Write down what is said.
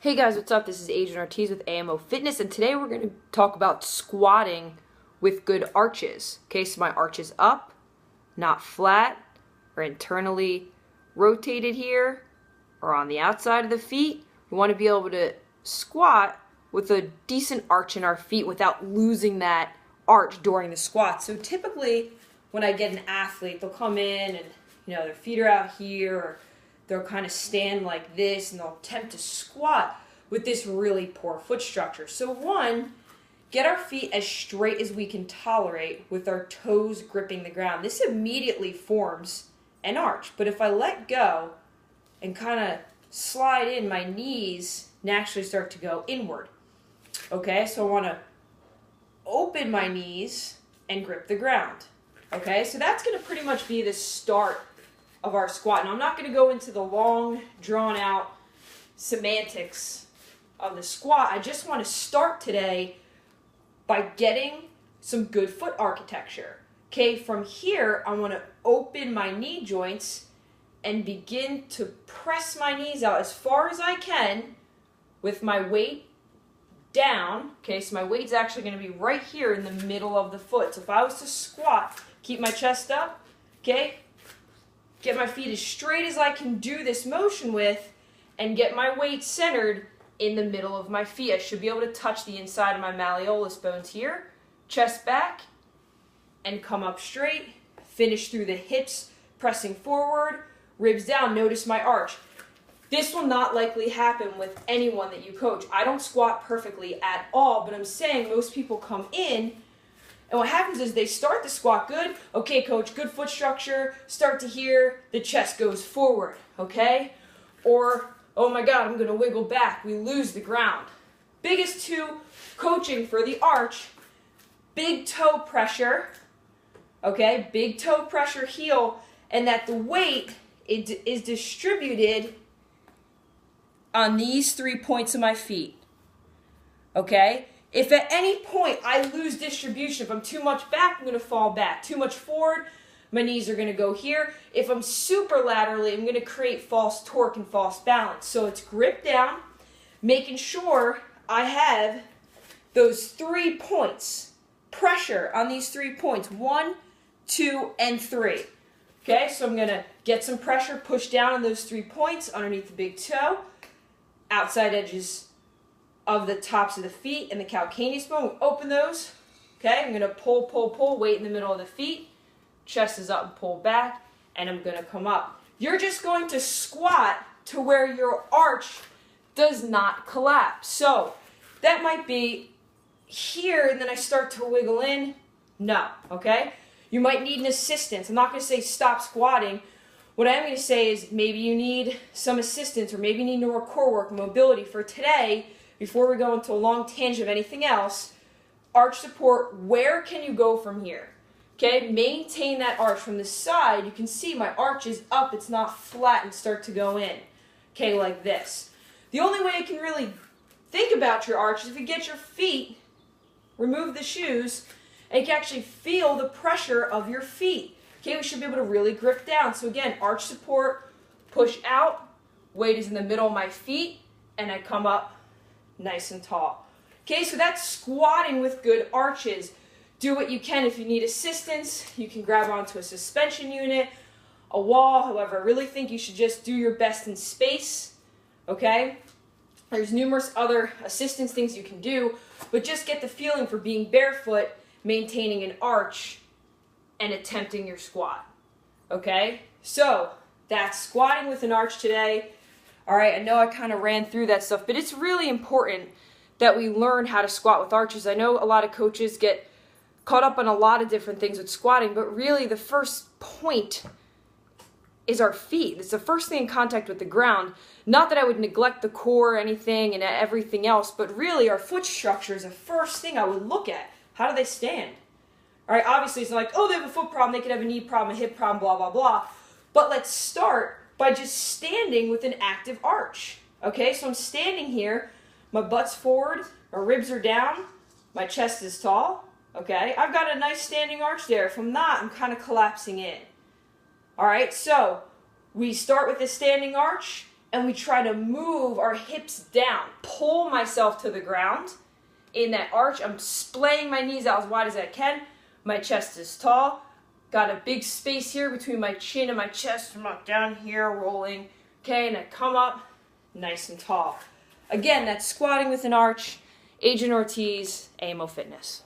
Hey guys, what's up? This is Agent Ortiz with AMO Fitness, and today we're going to talk about squatting with good arches. Okay, so my arch is up, not flat, or internally rotated here, or on the outside of the feet. We want to be able to squat with a decent arch in our feet without losing that arch during the squat. So typically, when I get an athlete, they'll come in and, their feet are out here, or they'll kind of stand like this, and they'll attempt to squat with this really poor foot structure. So one, get our feet as straight as we can tolerate with our toes gripping the ground. This immediately forms an arch. But if I let go and kind of slide in, my knees naturally start to go inward. Okay, so I want to open my knees and grip the ground. Okay, so that's going to pretty much be the start of our squat. Now, I'm not going to go into the long, drawn-out semantics of the squat. I just want to start today by getting some good foot architecture. Okay, from here, I want to open my knee joints and begin to press my knees out as far as I can with my weight down. Okay, so my weight's actually going to be right here in the middle of the foot. So if I was to squat, keep my chest up, okay, get my feet as straight as I can do this motion with, and get my weight centered in the middle of my feet. I should be able to touch the inside of my malleolus bones here, chest back, and come up straight, finish through the hips, pressing forward, ribs down. Notice my arch. This will not likely happen with anyone that you coach. I don't squat perfectly at all, but I'm saying most people come in, and what happens is they start the squat good. Okay, coach, good foot structure. Start to here, the chest goes forward, okay? Or, oh my God, I'm gonna wiggle back. We lose the ground. Biggest two coaching for the arch, big toe pressure, okay? Big toe pressure heel, and that the weight is distributed on these 3 points of my feet, okay? If at any point I lose distribution, if I'm too much back, I'm going to fall back. Too much forward, my knees are going to go here. If I'm super laterally, I'm going to create false torque and false balance. So it's grip down, making sure I have those 3 points, pressure on these 3 points, 1, 2, and 3. Okay, so I'm going to get some pressure, push down on those 3 points underneath the big toe, outside edges of the tops of the feet and the calcaneus bone. We open those. Okay, I'm going to pull, weight in the middle of the feet. Chest is up and pull back, and I'm going to come up. You're just going to squat to where your arch does not collapse. So that might be here, and then I start to wiggle in. No, okay? You might need an assistance. I'm not going to say stop squatting. What I am going to say is maybe you need some assistance, or maybe you need more core work, mobility. For today, before we go into a long tangent of anything else, arch support, where can you go from here? Okay, maintain that arch. From the side, you can see my arch is up, it's not flat and start to go in. Okay, like this. The only way you can really think about your arch is if you get your feet, remove the shoes, and you can actually feel the pressure of your feet. Okay, we should be able to really grip down. So again, arch support, push out, weight is in the middle of my feet, and I come up nice and tall. Okay, so that's squatting with good arches. Do what you can. If you need assistance, you can grab onto a suspension unit, a wall. However, I really think you should just do your best in space. Okay? There's numerous other assistance things you can do, but just get the feeling for being barefoot, maintaining an arch, and attempting your squat. Okay? So, that's squatting with an arch today. All right, I know I kind of ran through that stuff, but it's really important that we learn how to squat with arches. I know a lot of coaches get caught up on a lot of different things with squatting, but really the first point is our feet. It's the first thing in contact with the ground. Not that I would neglect the core or anything and everything else, but really our foot structure is the first thing I would look at. How do they stand? All right, obviously it's not like, oh, they have a foot problem, they could have a knee problem, a hip problem, blah, blah, blah. But let's start by just standing with an active arch. Okay, so I'm standing here, my butt's forward, my ribs are down, my chest is tall. Okay, I've got a nice standing arch there. If I'm not, I'm kind of collapsing in. All right, so we start with a standing arch, and we try to move our hips down, pull myself to the ground. In that arch, I'm splaying my knees out as wide as I can. My chest is tall. Got a big space here between my chin and my chest. I'm up down here, rolling. Okay, and I come up, nice and tall. Again, that's squatting with an arch. Adrian Ortiz, AMO Fitness.